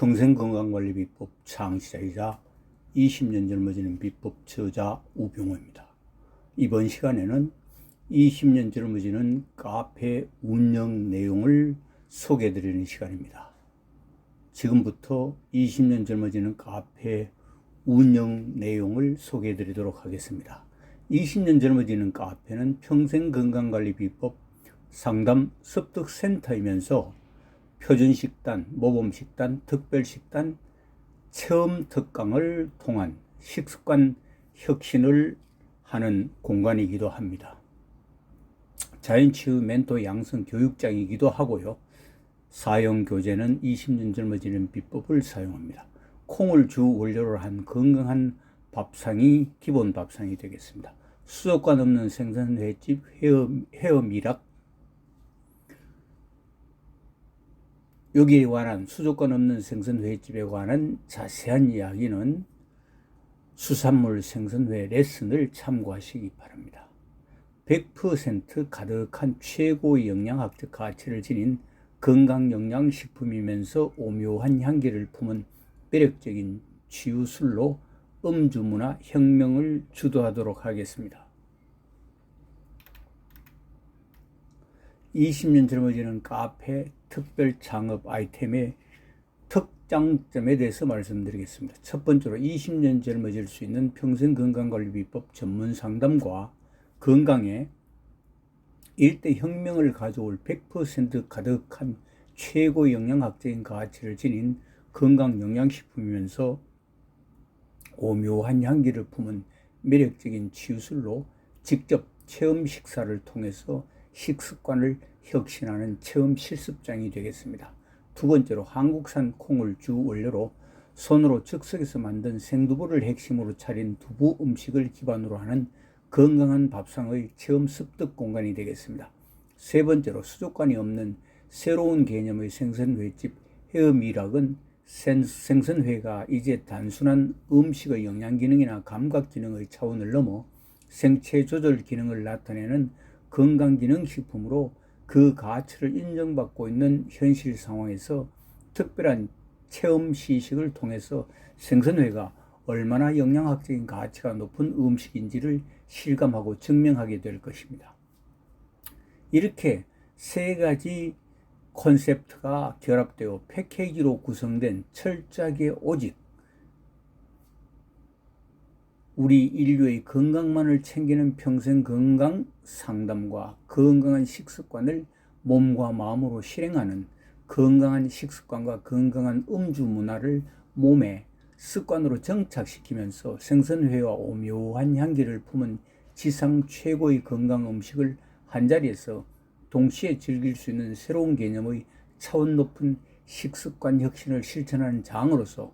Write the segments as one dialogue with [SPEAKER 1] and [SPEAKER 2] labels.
[SPEAKER 1] 평생건강관리 비법 창시자이자 20년 젊어지는 비법 저자 우병우입니다. 이번 시간에는 20년 젊어지는 카페 운영 내용을 소개해드리는 시간입니다. 지금부터 20년 젊어지는 카페 운영 내용을 소개해드리도록 하겠습니다. 20년 젊어지는 카페는 평생건강관리 비법 상담 습득센터이면서 표준식단, 모범식단, 특별식단, 체험 특강을 통한 식습관 혁신을 하는 공간이기도 합니다. 자연치유 멘토 양성 교육장이기도 하고요. 사용 교재는 20년 젊어지는 비법을 사용합니다. 콩을 주 원료로 한 건강한 밥상이 기본 밥상이 되겠습니다. 수족관 없는 생선회집 헤어미락, 여기에 관한 수족관 없는 생선회집에 관한 자세한 이야기는 수산물 생선회 레슨을 참고하시기 바랍니다. 100% 가득한 최고의 영양학적 가치를 지닌 건강영양식품이면서 오묘한 향기를 품은 매력적인 치유술로 음주문화 혁명을 주도하도록 하겠습니다. 20년 젊어지는 카페 특별 창업 아이템의 특장점에 대해서 말씀드리겠습니다. 첫 번째로 20년 젊어질 수 있는 평생건강관리 비법 전문 상담과 건강에 일대 혁명을 가져올 100% 가득한 최고 영양학적인 가치를 지닌 건강영양식품이면서 오묘한 향기를 품은 매력적인 치유술로 직접 체험 식사를 통해서 식습관을 혁신하는 체험 실습장이 되겠습니다. 두 번째로 한국산 콩을 주 원료로 손으로 즉석에서 만든 생두부를 핵심으로 차린 두부 음식을 기반으로 하는 건강한 밥상의 체험 습득 공간이 되겠습니다. 세 번째로 수족관이 없는 새로운 개념의 생선회집 헤어미락은 생선회가 이제 단순한 음식의 영양기능이나 감각기능의 차원을 넘어 생체 조절 기능을 나타내는 건강기능식품으로 그 가치를 인정받고 있는 현실 상황에서 특별한 체험 시식을 통해서 생선회가 얼마나 영양학적인 가치가 높은 음식인지를 실감하고 증명하게 될 것입니다. 이렇게 세 가지 콘셉트가 결합되어 패키지로 구성된 철저하게 오직 우리 인류의 건강만을 챙기는 평생 건강 상담과 건강한 식습관을 몸과 마음으로 실행하는 건강한 식습관과 건강한 음주 문화를 몸에 습관으로 정착시키면서 생선회와 오묘한 향기를 품은 지상 최고의 건강 음식을 한자리에서 동시에 즐길 수 있는 새로운 개념의 차원 높은 식습관 혁신을 실천하는 장으로서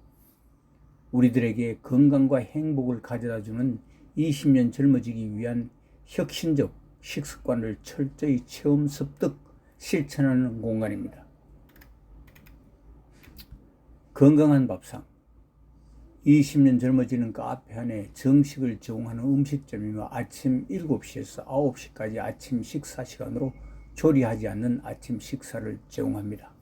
[SPEAKER 1] 우리들에게 건강과 행복을 가져다주는 20년 젊어지기 위한 혁신적 식습관을 철저히 체험 습득 실천하는 공간입니다. 건강한 밥상 20년 젊어지는 카페 안에 정식을 제공하는 음식점이며 아침 7시에서 9시까지 아침 식사 시간으로 조리하지 않는 아침 식사를 제공합니다.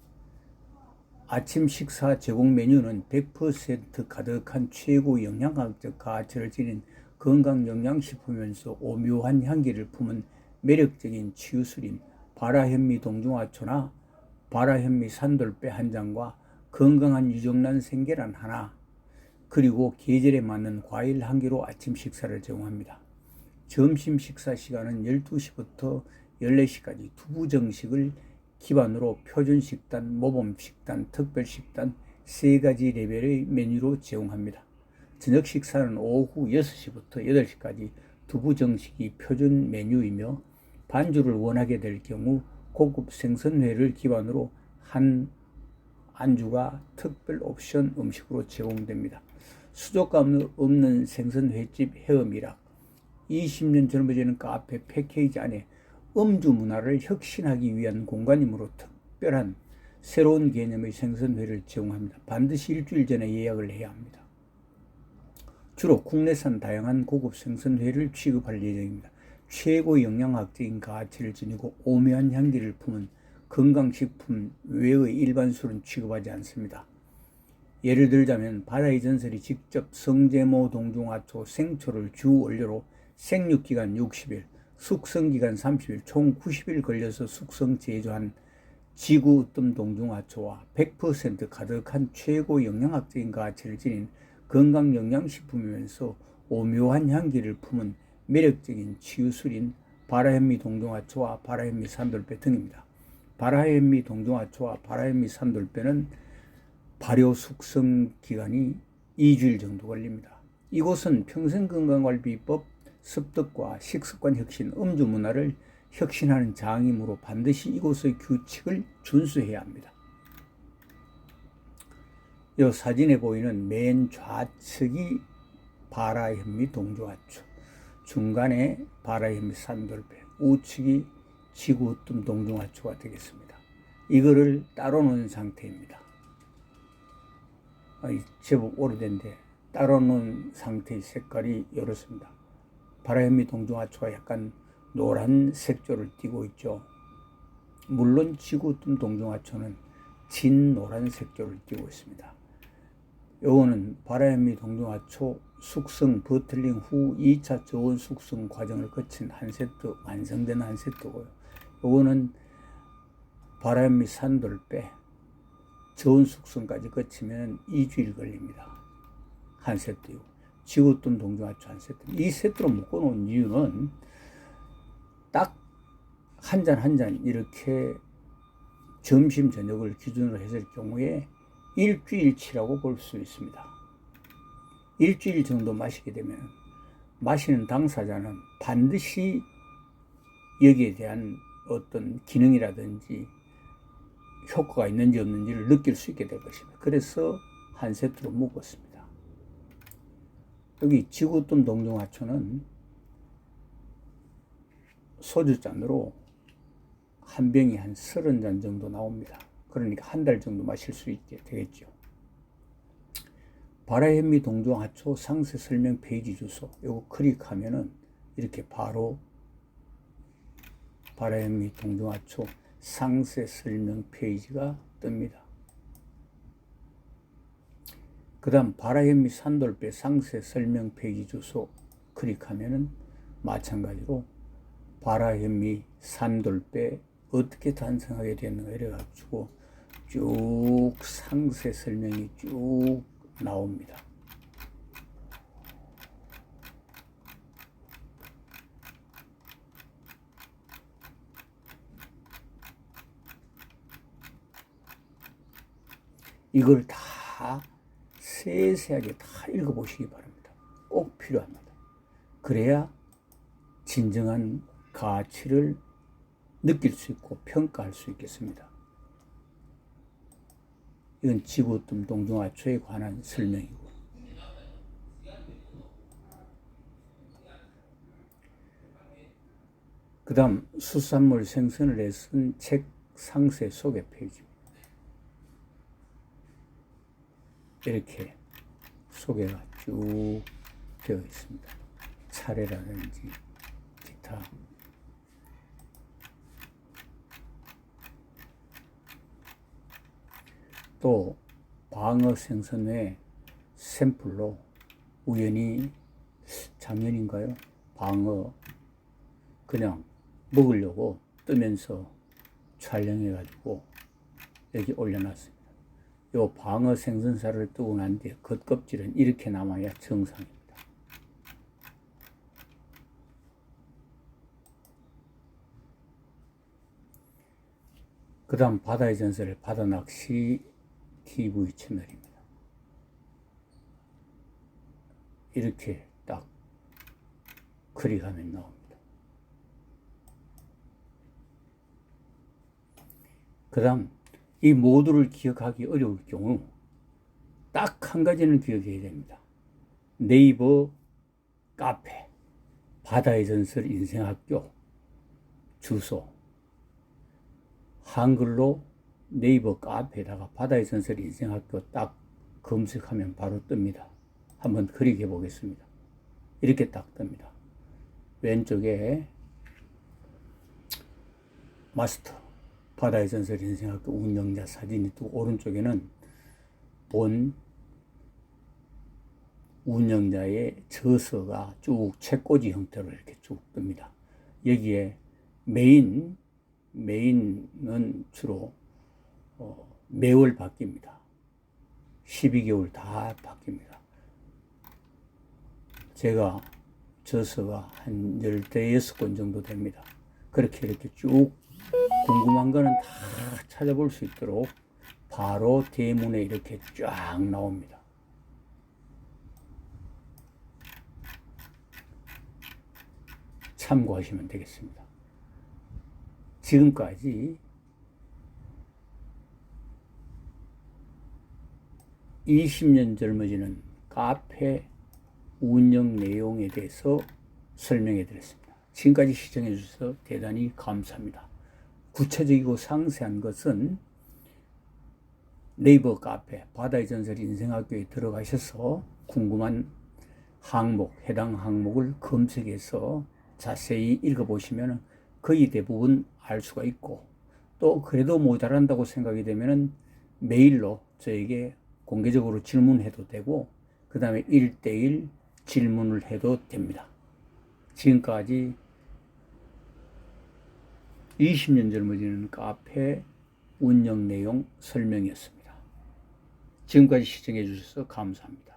[SPEAKER 1] 아침 식사 제공 메뉴는 100% 가득한 최고 영양학적 가치를 지닌 건강영양식품이면서 오묘한 향기를 품은 매력적인 치유술인 바라현미 동중화초나 바라현미 산돌배 한 잔과 건강한 유정란 생계란 하나, 그리고 계절에 맞는 과일 한 개로 아침 식사를 제공합니다. 점심 식사 시간은 12시부터 14시까지 두부 정식을 기반으로 표준식단, 모범식단, 특별식단 세 가지 레벨의 메뉴로 제공합니다. 저녁 식사는 오후 6시부터 8시까지 두부 정식이 표준 메뉴이며 반주를 원하게 될 경우 고급 생선회를 기반으로 한 안주가 특별 옵션 음식으로 제공됩니다. 수족관 없는 생선회집 헤어미락 20년 젊어지는 카페 패키지 안에 음주 문화를 혁신하기 위한 공간이므로 특별한 새로운 개념의 생선회를 제공합니다. 반드시 일주일 전에 예약을 해야 합니다. 주로 국내산 다양한 고급 생선회를 취급할 예정입니다. 최고 영양학적인 가치를 지니고 오묘한 향기를 품은 건강식품 외의 일반 술은 취급하지 않습니다. 예를 들자면 바다의 전설이 직접 성제모 동중하초 생초를 주 원료로 생육기간 60일, 숙성기간 30일, 총 90일 걸려서 숙성 제조한 지구 으뜸 동중하초와 100% 가득한 최고 영양학적인 가치를 지닌 건강영양식품이면서 오묘한 향기를 품은 매력적인 치유술인 바라현미 동중하초와 바라현미 산돌배 등입니다. 바라현미 동중하초와 바라현미 산돌배는 발효 숙성 기간이 2주일 정도 걸립니다. 이곳은 평생건강관리비법, 습득과 식습관 혁신, 음주 문화를 혁신하는 장이므로 반드시 이곳의 규칙을 준수해야 합니다. 이 사진에 보이는 맨 좌측이 바라현미 동중하초, 중간에 바라현미 산돌배, 우측이 지구 으뜸 동중하초가 되겠습니다. 이거를 따로 놓은 상태입니다. 제법 오래된데 따로 놓은 상태의 색깔이 이렇습니다. 바라현미 동중하초가 약간 노란 색조를 띠고 있죠. 물론 지구 으뜸 동중하초는 진 노란 색조를 띠고 있습니다. 요거는 바라현미 동중하초 숙성 버틀링 후 2차 저온 숙성 과정을 거친 한 세트, 완성된 한 세트고요. 요거는 바라현미 산돌배 저온 숙성까지 거치면 2주일 걸립니다. 한 세트요. 지구 으뜸 동중하초 한 세트. 이 세트로 묶어놓은 이유는 딱 한 잔 한 잔 이렇게 점심 저녁을 기준으로 했을 경우에 일주일치라고 볼 수 있습니다. 일주일 정도 마시게 되면 마시는 당사자는 반드시 여기에 대한 어떤 기능이라든지 효과가 있는지 없는지를 느낄 수 있게 될 것입니다. 그래서 한 세트로 묶었습니다. 여기 지구 으뜸 동중하초는 소주잔으로 한 병이 한 30잔 정도 나옵니다. 그러니까 한 달 정도 마실 수 있게 되겠죠. 바라현미 동중하초 상세 설명 페이지 주소 요거 클릭하면은 이렇게 바로 바라현미 동중하초 상세 설명 페이지가 뜹니다. 그 다음 바라현미 산돌배 상세 설명 페이지 주소 클릭하면은 마찬가지로 바라현미 산돌배 어떻게 탄생하게 되는가 이래가지고 쭉 상세 설명이 쭉 나옵니다. 이걸 다 세세하게 다 읽어보시기 바랍니다. 꼭 필요합니다. 그래야 진정한 가치를 느낄 수 있고 평가할 수 있겠습니다. 이건 지구 으뜸 동중하초에 관한 설명이고, 그 다음 수산물 생선을 해 쓴 책 상세 소개 페이지입니다. 이렇게 소개가 쭉 되어 있습니다. 차례라든지 기타 또 방어 생선회 샘플로 우연히 작년인가요? 방어 그냥 먹으려고 뜨면서 촬영해가지고 여기 올려놨습니다. 요 방어 생선살을 뜨고 난 뒤에 겉껍질은 이렇게 남아야 정상입니다. 그 다음 바다의 전설 바다낚시 TV 채널입니다. 이렇게 딱 클릭하면 나옵니다. 그 다음 이 모두를 기억하기 어려울 경우 딱 한 가지는 기억해야 됩니다. 네이버 카페 바다의 전설 인생학교 주소 한글로 네이버 카페에다가 바다의 전설 인생학교 딱 검색하면 바로 뜹니다. 한번 클릭해 보겠습니다. 이렇게 딱 뜹니다. 왼쪽에 마스터 바다의 전설 인생학교 운영자 사진이 뜨고 오른쪽에는 본 운영자의 저서가 쭉 책꽂이 형태로 이렇게 쭉 뜹니다. 여기에 메인은 주로 매월 바뀝니다. 12개월 다 바뀝니다. 제가 저서가 한 16권 정도 됩니다. 그렇게 이렇게 쭉 궁금한 거는 다 찾아볼 수 있도록 바로 대문에 이렇게 쫙 나옵니다. 참고하시면 되겠습니다. 지금까지 20년 젊어지는 카페 운영 내용에 대해서 설명해 드렸습니다. 지금까지 시청해 주셔서 대단히 감사합니다. 구체적이고 상세한 것은 네이버 카페 바다의 전설 인생학교에 들어가셔서 궁금한 항목, 해당 항목을 검색해서 자세히 읽어보시면 거의 대부분 알 수가 있고, 또 그래도 모자란다고 생각이 되면 메일로 저에게 공개적으로 질문해도 되고, 그 다음에 1대1 질문을 해도 됩니다. 지금까지 20년 젊어지는 카페 운영 내용 설명이었습니다. 지금까지 시청해 주셔서 감사합니다.